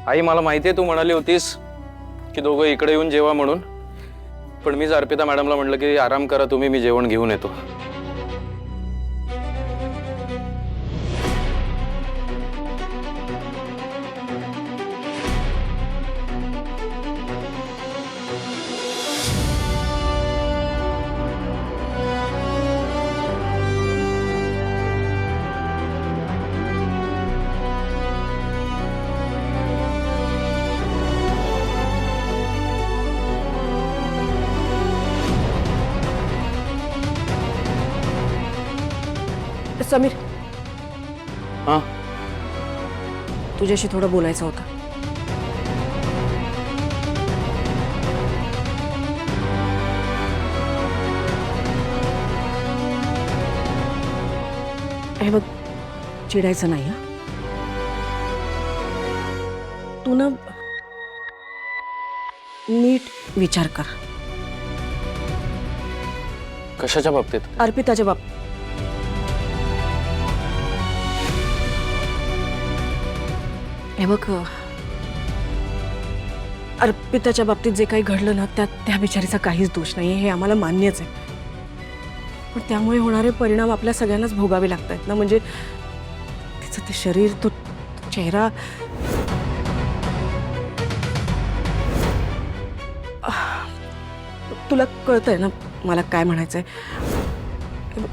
आई मला माहिती आहे तू म्हणाली होतीस की दोघं इकडे येऊन जेवा म्हणून, पण मीच अर्पिता मॅडमला म्हटलं की आराम करा तुम्ही, मी जेवण घेऊन येतो. समीर, हां तुझ्याशी थोडं बोलायचं होतं. हे बघ, चिडायचं नाही हा. तू ना नीट विचार कर. कशाच्या बाबतीत? अर्पिताच्या बाबतीत. हे बघ, अर्पिताच्या बाबतीत जे काही घडलं ना, त्यात त्या बिचारीचा काहीच दोष नाही, हे आम्हाला मान्यच आहे. पण त्यामुळे होणारे परिणाम आपल्या सगळ्यांनाच भोगावे लागत आहेत ना. म्हणजे तिचं ते शरीर, तो चेहरा, तुला कळतंय ना मला काय म्हणायचंय.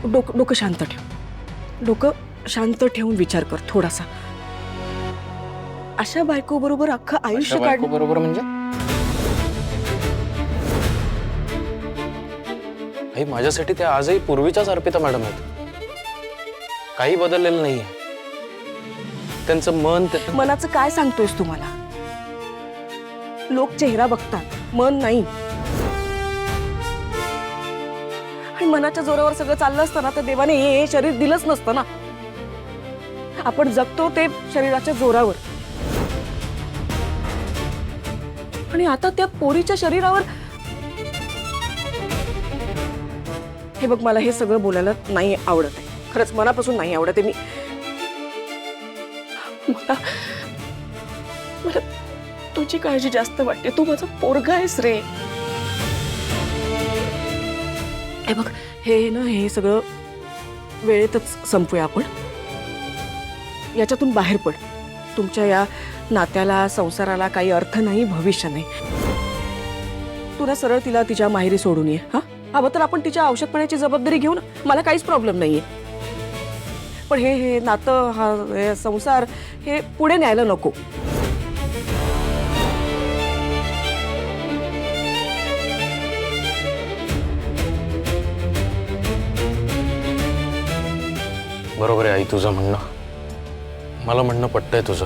डोकं शांत ठेव. डोकं शांत ठेवून विचार कर थोडासा. अशा बायको बरोबर अख्खं आयुष्य काढणं बरोबर म्हणजे आई, माझ्यासाठी त्या आजही पूर्वीच्याच अर्पिता मॅडम आहेत. काही बदललेलं नाहीये. त्यांचं मन, मनाचं काय सांगतोयस तू मला? लोक चेहरा बघतात, मन नाही. आणि मनाच्या जोरावर सगळं चाललं असतं ना, तर देवाने हे शरीर दिलंच नसतं ना. आपण जगतो ते शरीराच्या जोरावर. आणि आता त्या पोरीच्या शरीरावर. हे बघ, मला हे सगळं बोलायला नाही आवडत आहे. खरंच मनापासून नाही आवडत आहे. मला तुझी काळजी जास्त वाटते. तू माझा पोरगा आहेस रे. हे बघ, हे सगळं वेळेतच संपूया आपण. याच्यातून बाहेर पड. तुमच्या या नात्याला, संसाराला काही अर्थ नाही, भविष्य नाही. तू ना सरळ तिला तिच्या माहेरी सोडून ये. हा, हवं तर आपण तिच्या औषध पाण्याची जबाबदारी घेऊ ना. मला काहीच प्रॉब्लेम नाहीये. पण हे नातं, हा संसार, हे पुढे न्यायला नको. बरोबर आहे आई तुझं म्हणणं. मला म्हणणं पटतंय तुझं.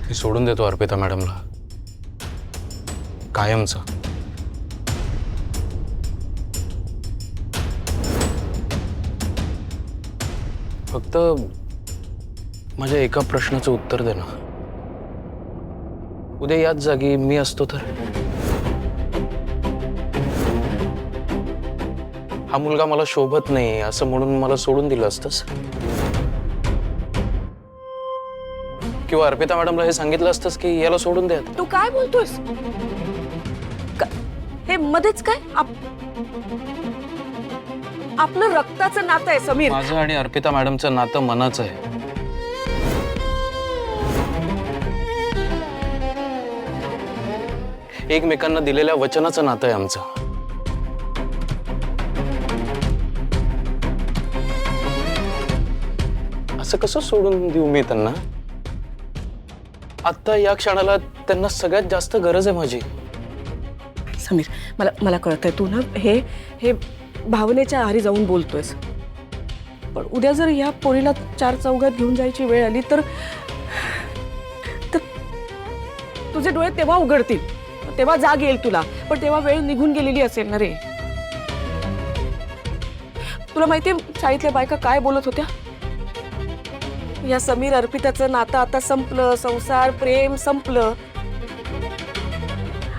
मी सोडून देतो अर्पिता मॅडमला कायमचं. फक्त माझ्या एका प्रश्नाचं उत्तर दे ना. उद्या याच जागी मी असतो तर? हा मुलगा मला शोभत नाही असं म्हणून मला सोडून दिलं असतंस? किंवा अर्पिता मॅडमला हे सांगितलं असतंस की याला सोडून द्या? तू काय बोलतोयस? हे मध्येच काय? आपलं रक्ताचं नातं आहे समीर. माझं आणि अर्पिता मॅडमचं नातं मनाचं आहे. एकमेकांना दिलेल्या वचनाचं नातं आहे आमचं. असं कसं सोडून देऊ मी त्यांना? आता या क्षणाला त्यांना सगळ्यात जास्त गरज आहे माझी. समीर, मला कळतंय तू ना हे भावनेच्या आहारी जाऊन बोलतोयस. पण उद्या जर या पोरीला चार चौघात घेऊन जायची वेळ आली तर तुझे डोळे तेव्हा उघडतील, तेव्हा जाग येईल तुला. पण तेव्हा वेळ निघून गेलेली असेल ना रे. तुला माहितीये शाळेतल्या बायका काय बोलत होत्या? या समीर अर्पिताचं नातं आता संपलं, संसार प्रेम संपलं.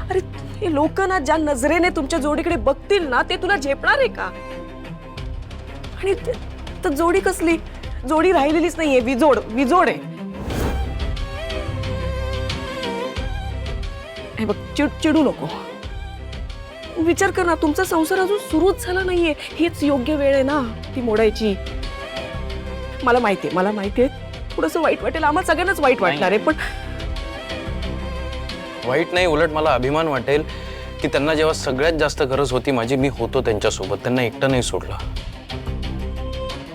अरे हे लोक ना ज्या नजरेने तुमच्या जोडीकडे बघतील ना, ते तुला झेपणार आहे का? आणि तर जोडी कसली? जोडी राहिलेलीच नाहीये. विजोड विजोड आहे. हे बघ, चिडू नको. विचार कर ना, तुमचा संसार अजून सुरूच झाला नाहीये. हीच योग्य वेळ आहे ना ती मोडायची. मला माहितीये थोडंसं वाईट वाटेल, आम्हाला सगळ्यांनाच वाईट वाटणार आहे, पण वाईट नाही, उलट मला अभिमान वाटेल की त्यांना जेव्हा सगळ्यात जास्त गरज होती माझी, मी होतो त्यांच्यासोबत. त्यांना एकटं नाही सोडलं.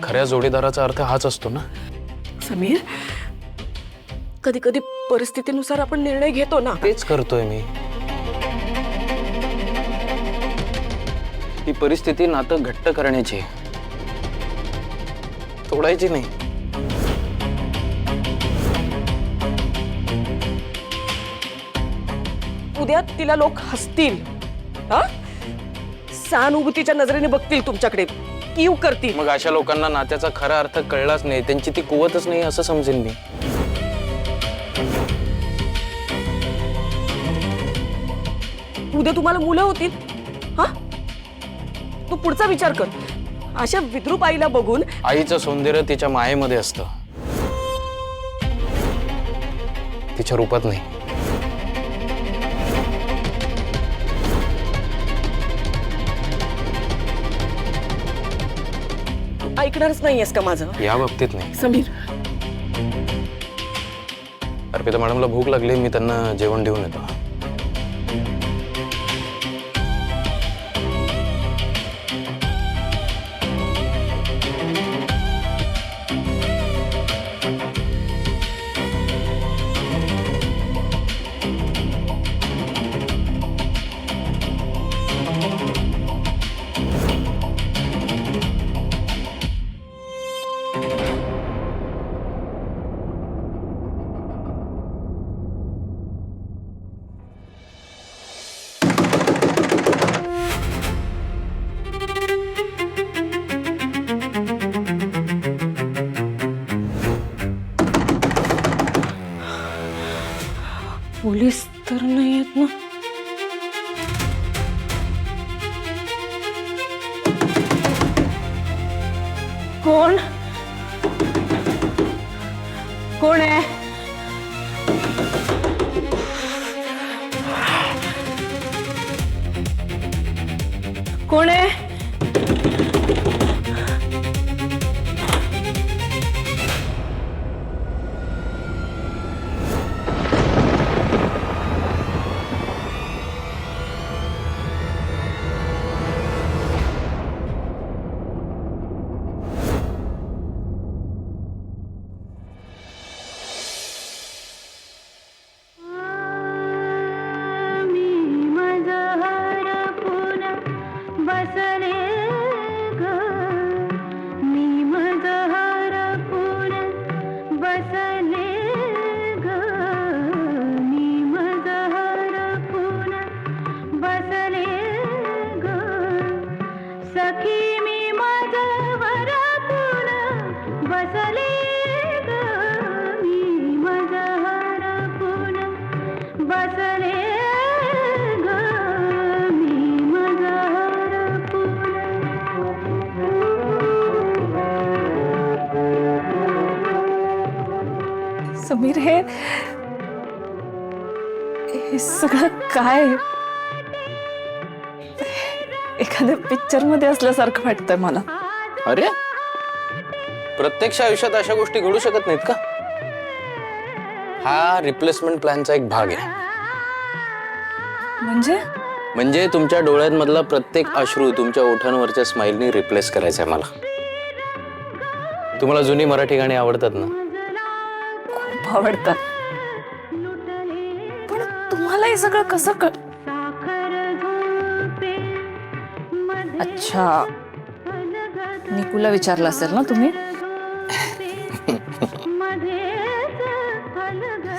खऱ्या जोडीदाराचा अर्थ हाच असतो ना. समीर, कधी कधी परिस्थितीनुसार आपण निर्णय घेतो ना. तेच करतोय मी. ही परिस्थिती नातं घट्ट करण्याची, तोडायची नाही. उद्या तिला लोक हसतील, हा? सहानुभूतीच्या नजरेने बघतील तुमच्याकडे, कीव करतील. मग अशा लोकांना नात्याचा खरा अर्थ कळलाच नाही, त्यांची ती कुवतच नाही असं समजेन मी. उद्या तुम्हाला मुलं होतील, हा? तू पुढचा विचार कर. अशा विद्रूप आईला बघून आईचं सौंदर्य तिच्या मायेमध्ये असतं, तिच्या रूपात नाही. ऐकणारच नाहीयेस का माझं? या बाबतीत नाही. समीर, अर्पिता मॅडमला भूक लागली, मी त्यांना जेवण देऊन येतो. पोलीस तर नाही आहेत ना? कोण कोण आहे? कोण आहे? समीर, हे सगळं काय? एखाद्या पिक्चर मध्ये असल्यासारखं वाटतंय मला. अरे, प्रत्यक्ष आयुष्यात अशा गोष्टी घडू शकत नाहीत का? हा रिप्लेसमेंट प्लॅनचा एक भाग आहे. म्हणजे तुमच्या डोळ्यांमधला प्रत्येक अश्रू तुमच्या ओठांवरच्या स्माइलनी रिप्लेस करायचा आहे मला. तुम्हाला जुनी मराठी गाणी आवडतात ना? खूप आवडतात. पण तुम्हाला हे सगळं कसं कळ? अच्छा, निकूला विचारलं असेल ना तुम्ही?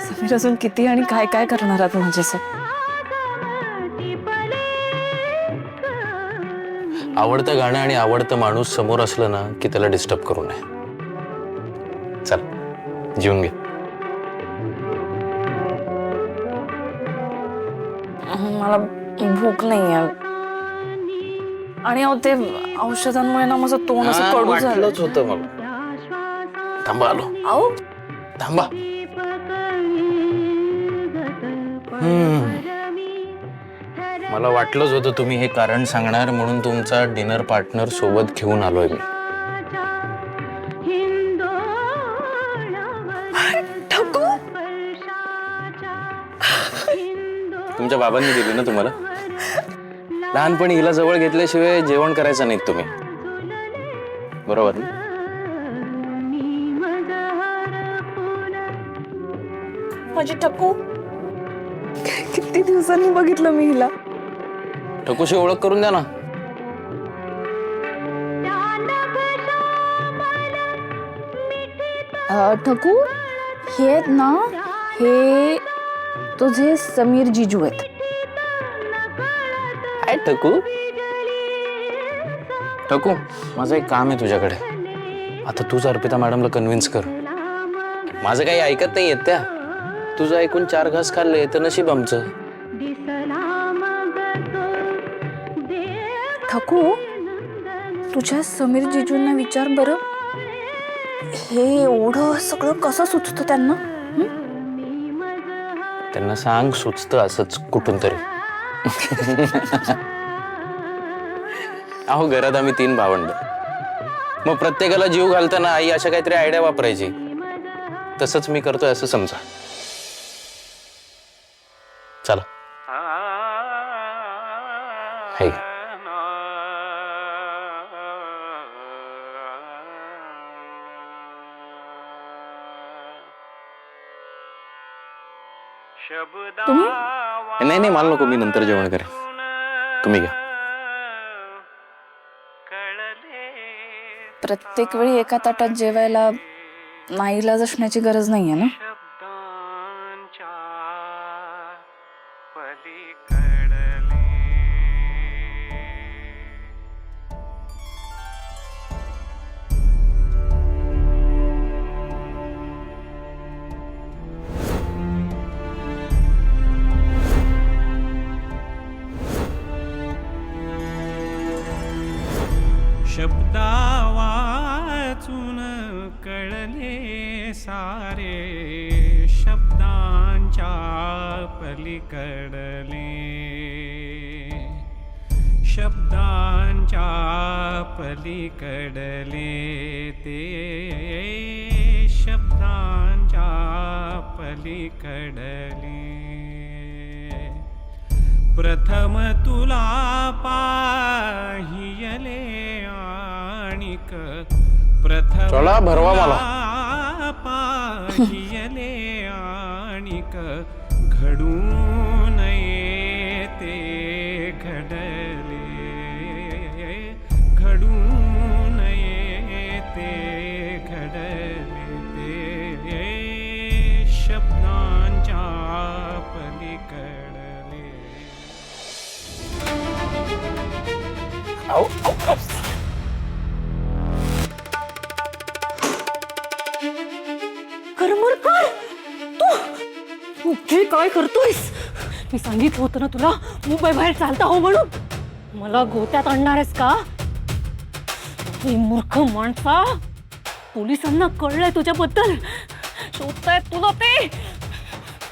समीर, अजून किती आणि काय काय करणार आहात माझ्यासाठी? आवडतं गाणं आणि आवडतं माणूस समोर असलं ना की त्याला डिस्टर्ब करू नये. चल, जेवून घे. मला भूक नाही आहे. आणि ते औषधांमुळे ना माझं तोंड असं कडू झालं. होतं मला. थांबा आलो. आओ थांबा. मला वाटलंच होतं तुम्ही हे कारण सांगणार, म्हणून तुमचा डिनर पार्टनर सोबत घेऊन आलोय मी. तुमच्या बाबांनी दिली ना तुम्हाला. लहानपणी हिला जवळ घेतल्याशिवाय जेवण करायचं नाही तुम्ही, बरोबर ना? माझी टकू, किती दिवसांनी बघितलं मी हिला. ठकूशी ओळख करून द्या ना. ठकू, हे आहेत ना, हे तुझे समीर जीजू आहेत. काय ठकू? ठकू, माझं एक काम आहे तुझ्याकडे. आता तूच अर्पिता मॅडमला कन्व्हिन्स कर. माझं काही ऐकत नाही येत त्या. तुझं ऐकून 4 घास खाल्ले तर नशीब आमचं. ठकू, तुझ्या समीर जीजूंना विचार बरं, हे एवढं सगळं कसं सुचतं त्यांना? त्यांना सांग सुचतं असंच कुठून तरी. अहो, घरात आम्ही 3 भावंड. मग प्रत्येकाला जीव घालताना आई अशा काहीतरी आयडिया वापरायची. तसंच मी करतोय असं समजा. चला. हे तुम्ही नाही नाही, मला नको. मी नंतर जेवण करेन. तुम्ही घ्या. प्रत्येक वेळी एका ताटात जेवायला नाईलाज असण्याची गरज नाहीये ना. शब्दा वाचून कळले सारे, शब्दांच्या पलीकडले, शब्दांच्या पलीकडले ते, शब्दांच्या पलीकडले. प्रथम तुला पाहियले आणिक, प्रथम चला, भरवा मला. पाहियले आणिक, घडू नये ते घडले, घडू नये ते घडले ते, शब्दांच्या पलीकडले. करमरकर, तू हे काय करतोयस? मी सांगितलं होतं ना तुला मुंबई बाहेर चालता हो म्हणून. मला गोत्यात आणणार आहेस का? ही मूर्ख माणसा, पोलिसांना कळलंय तुझ्याबद्दल. शोधतायत तुला ते.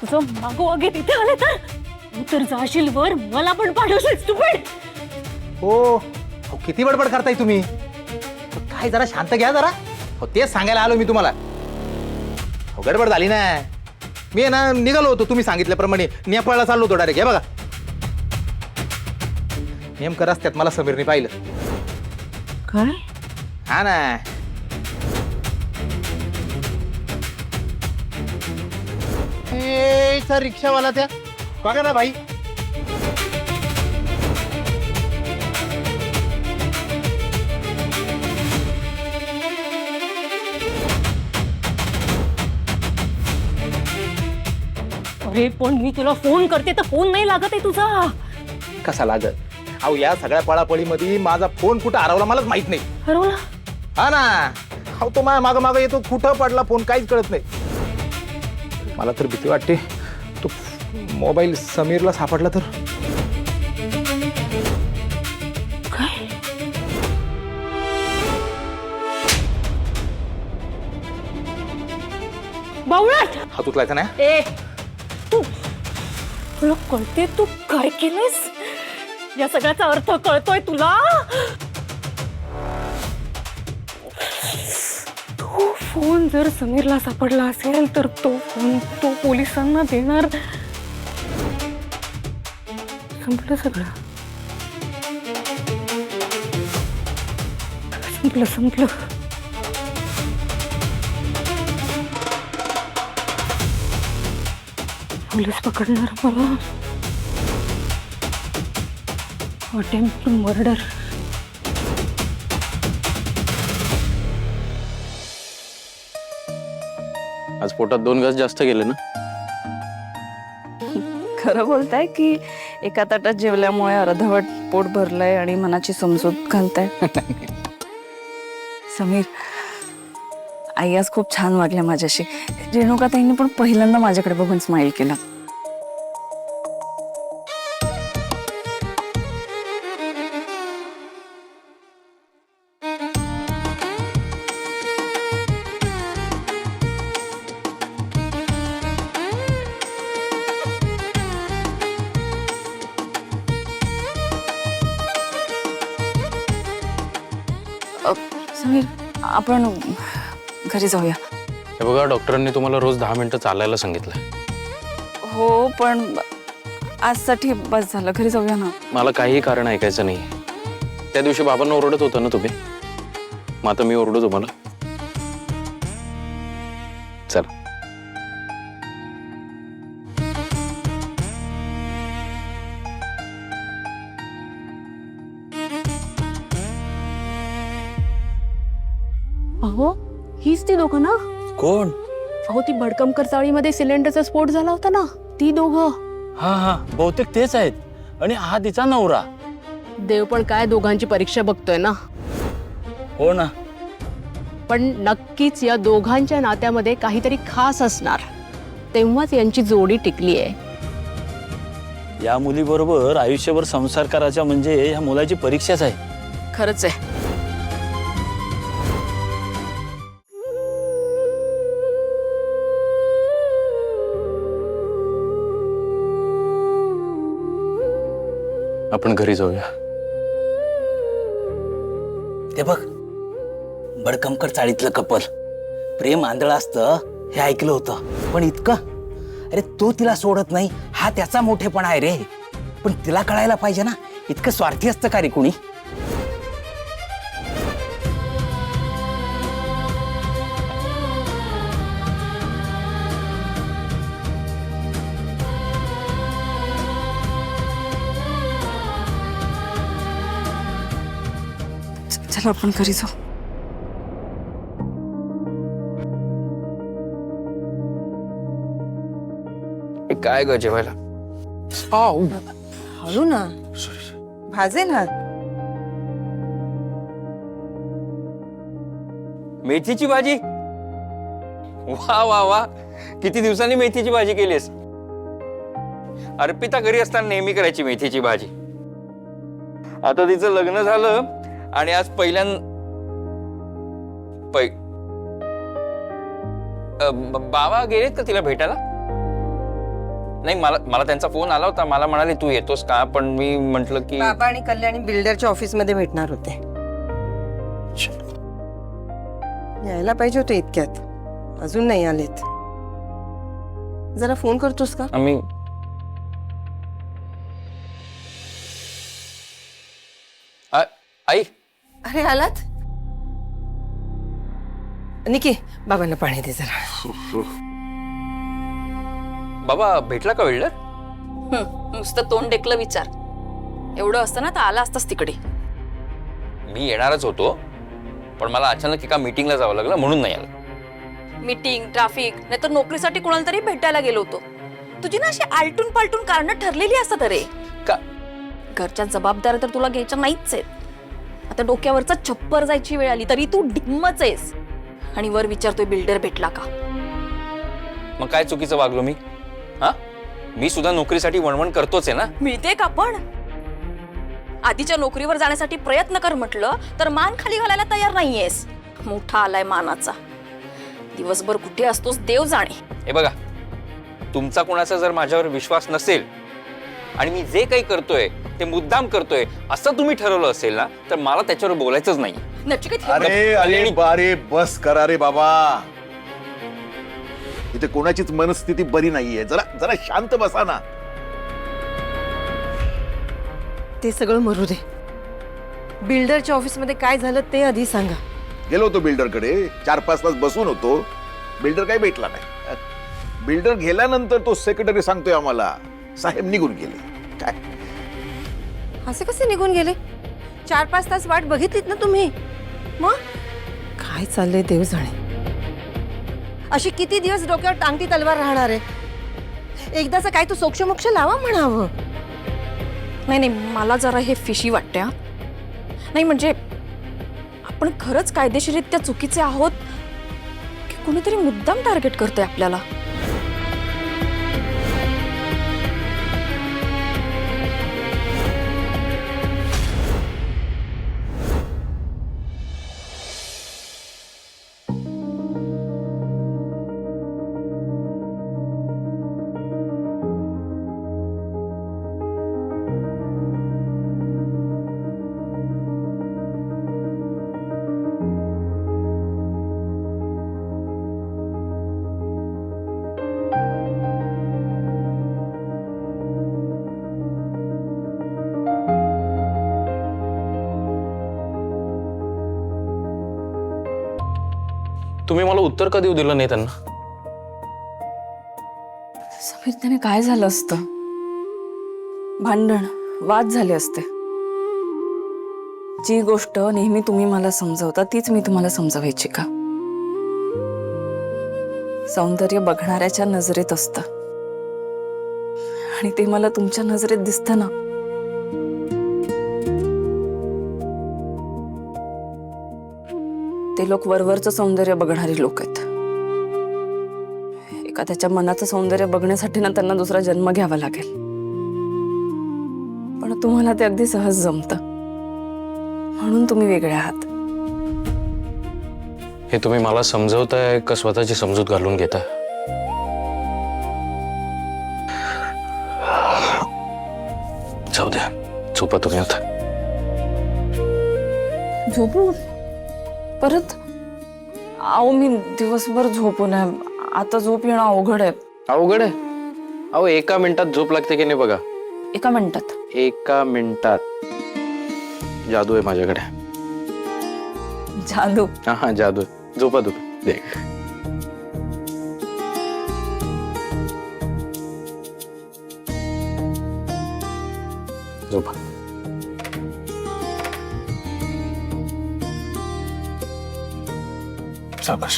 तुझं मागोवागे तिथे आले तर तू तर जाशील वर, मला पण पाठवशील स्टुपिड. हो, किती बडबड करताय तुम्ही? काय जरा शांत घ्या जरा. हो, तेच सांगायला आलो मी तुम्हाला. हो, गडबड झाली ना. मी आहे ना निघालो होतो तुम्ही सांगितल्याप्रमाणे. नेपाळला चाललो होतो डायरेक्ट. हे बघा, नेमकं रस्त्यात मला समीरने पाहिलं. काय? हा ना. सर, रिक्षावाला त्या बघा ना भाई. अरे पण मी तुला फोन करते तर फोन नाही लागत आहे तुझा. कसा लागत? अहो, या सगळ्या पळापळीमध्ये माझा फोन कुठं हरवला मलाच माहित नाही. हरवला? हा ना. अहो, तो माझ्या मागं मागं येतो. कुठं पडला फोन काहीच कळत नाही. मला तर भीती वाटते, तो मोबाईल समीरला सापडला तर. बावळट हात उचलायचा नाही. ए तू तुला कळते तू काय केलंस? या सगळ्याचा अर्थ कळतोय तुला? तो फोन जर समीरला सापडला असेल तर तो फोन तो पोलिसांना देणार. संपलं सगळं. संपलं. पोलीस पकडणार मला. Attempt to murder. आज पोटात 2 घास जास्त गेले ना? खरं बोलताय की एका ताटात जेवल्यामुळे अर्धवट पोट भरलंय आणि मनाची समजूत घालताय? समीर, आई आज खूप छान वाटल्या माझ्याशी. रेणुकाताईंनी पण पहिल्यांदा माझ्याकडे बघून स्माइल केला. समीर, आपण घरी जाऊया. हे बघा, डॉक्टरांनी तुम्हाला रोज 10 मिनिटं चालायला सांगितलंय. हो, पण आजसाठी बस झालं. घरी जाऊया ना. मला काही कारण ऐकायचं नाही. त्या दिवशी बाबांना ओरडत होता ना तुम्ही, मग आता मी ओरडू तुम्हाला? चल. अहो हीच ती दोघं ना? कोण? अहो ती भडकमकर चाळीमध्ये सिलेंडरचा स्फोट झाला होता ना, ती दोघं. हा, बहुतेक तेच आहेत. आणि हा तिचा नवरा. देव पण काय दोघांची परीक्षा बघतोय ना. हो ना. पण नक्कीच या दोघांच्या नात्यामध्ये काहीतरी खास असणार, तेव्हाच यांची जोडी टिकली आहे. या मुलीबरोबर आयुष्यभर संसार करायचा म्हणजे ह्या मुलाची परीक्षाच आहे. खरंच आहे. आपण घरी जाऊया. ते बघ, बडकमकर चाळीतलं कपल प्रेम आंधळं असतं हे ऐकलं होतं. पण इतकं, अरे तो तिला सोडत नाही हा त्याचा मोठेपणा आहे रे. पण तिला कळायला पाहिजे ना, इतकं स्वार्थी असतं का रे कुणी? चला आपण घरी जाऊ. काय ग जेवायला? हळू ना, भाजेल हात. मेथीची भाजी? वा वा वा, किती दिवसांनी मेथीची भाजी केलीस. अर्पिता घरी असताना नेहमी करायची मेथीची भाजी. आता तिचं लग्न झालं आणि आज बाबा गेलेत का तिला भेटायला? नाही, मला त्यांचा फोन आला होता. मला म्हणाले तू येतोस का, पण मी म्हंटल की बाबा आणि कल्याणी बिल्डरच्या ऑफिस मध्ये भेटणार होते. यायला पाहिजे होते इतक्यात, अजून नाही आलेत. जरा फोन करतोस का? आम्ही आई. अरे आलात? निकी, बाबांना पाणी दे जरा. बाबा भेटला का बिल्डर? नुसतं तोंड टेकलं विचार. एवढं असतं ना तर आला असतास तिकडे. मी येणारच होतो, पण मला अचानक एका मीटिंगला जावं लागलं म्हणून नाही आलं. मीटिंग, ट्रॅफिक, नाहीतर नोकरीसाठी कोणाला तरी भेटायला गेलो होतो. तुझी ना अशी आलटून पालटून कारणं ठरलेली असतात रे. का? घरच्या जबाबदाऱ्या तर तुला घ्यायच्या नाहीच आहेत. आता डोक्यावरचा छप्पर जायची वेळ आली तरी तू ढिम्मच आहेस. आणि वर विचारतोय बिल्डर भेटला का. मग काय चुकीचं वागलो मी? हा, मी सुद्धा नोकरीसाठी वणवण करतोच आहे ना. मिळते का पण? आधीच्या नोकरीवर जाण्यासाठी प्रयत्न कर म्हटलं तर मान खाली घालायला तयार नाहीयेस. मोठा आलाय मानाचा. दिवसभर कुठे असतोस देव जाणे. हे बघा, तुमचा कोणाचा जर माझ्यावर विश्वास नसेल आणि मी जे काही करतोय ते मुद्दाम करतोय असं तुम्ही ठरवलं असेल ना, तर मला त्याच्यावर बोलायचंच नाही. नचिकेत हे अरे अरे बारे बस करा रे बाबा. इथे कोणाचीच मनस्थिती बरी नाहीये. जरा जरा शांत बसा ना. ते सगळं मरू दे. बिल्डरच्या ऑफिसमध्ये काय झालं ते आधी सांगा. गेलो होतो बिल्डरकडे, 4-5 तास बसून होतो. बिल्डर काही भेटला नाही. बिल्डर गेल्यानंतर तो सेक्रेटरी सांगतोय आम्हाला, साहेब निघून गेले. काय असे कसे निघून गेले? 4-5 तास वाट बघितलीत ना तुम्ही. मग काय चाललंय देव जाणे. अशी किती दिवस डोक्यावर टांगती तलवार राहणार आहे? एकदाच काय तू सोक्षमोक्ष लावा म्हणावं. नाही नाही, मला जरा हे फिशी वाटते हा. नाही म्हणजे आपण खरंच कायदेशीररित्या चुकीचे आहोत की कोणीतरी मुद्दाम टार्गेट करतोय आपल्याला. तुम्ही मला उत्तर का देऊ दिलं नाही त्यांना? समीर, त्याने काय झालं असतं? भांडण, वाद झाले असते. जी गोष्ट नेहमी तुम्ही मला समजवता तीच मी तुम्हाला समजवायची का? सौंदर्य बघणाऱ्याच्या नजरेत असतं आणि ते मला तुमच्या नजरेत दिसतं ना. ते लोक वरवरचं सौंदर्य बघणारी लोक आहेत. एखाद्याच्या मनाचं सौंदर्य बघण्यासाठी ना त्यांना दुसरा जन्म घ्यावा लागेल. पण तुम्हाला ते अगदी सहज जमतं म्हणून तुम्ही वेगळे आहात. हे तुम्ही मला समजवताय का स्वतःची समजूत घालून घेताय? जाऊ द्या, झोपा तुम्ही आता. झोपू परत? अहो मी दिवसभर झोपू नये. आता झोप येणं अवघड आहे. अवघड आहे? अहो 1 मिनिटात झोप लागते की नाही बघा. 1 मिनिटात? 1 मिनिटात जादू आहे माझ्याकडे. जादू? हा जादू. झोपा तुम्ही. देख, झोपा. शाबाश.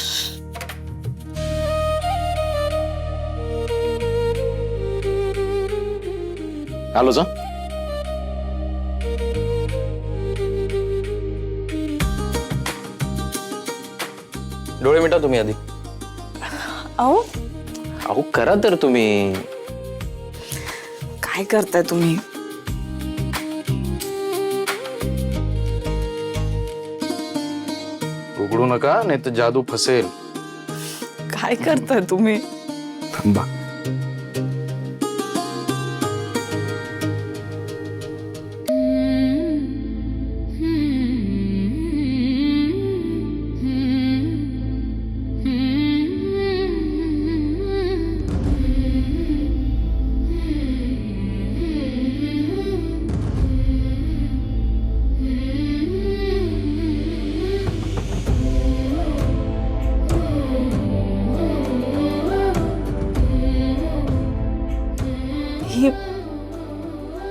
आलोच हा. डोळे मिटा तुम्ही आधी. अहो अहो करा तर तुम्ही. काय करताय तुम्ही? उघडू नका नाही तर जादू फसेल. काय करताय तुम्ही? थांबा.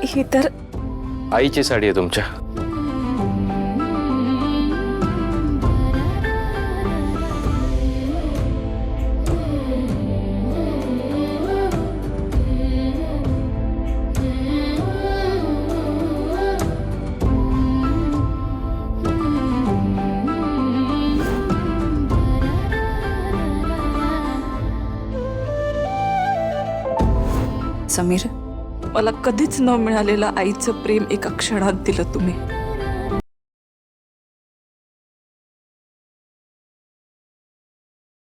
ही तर आईची साडी आहे तुमच्या. समीर, मला कधीच न मिळालेलं आईचं प्रेम एका क्षणात दिलं तुम्ही.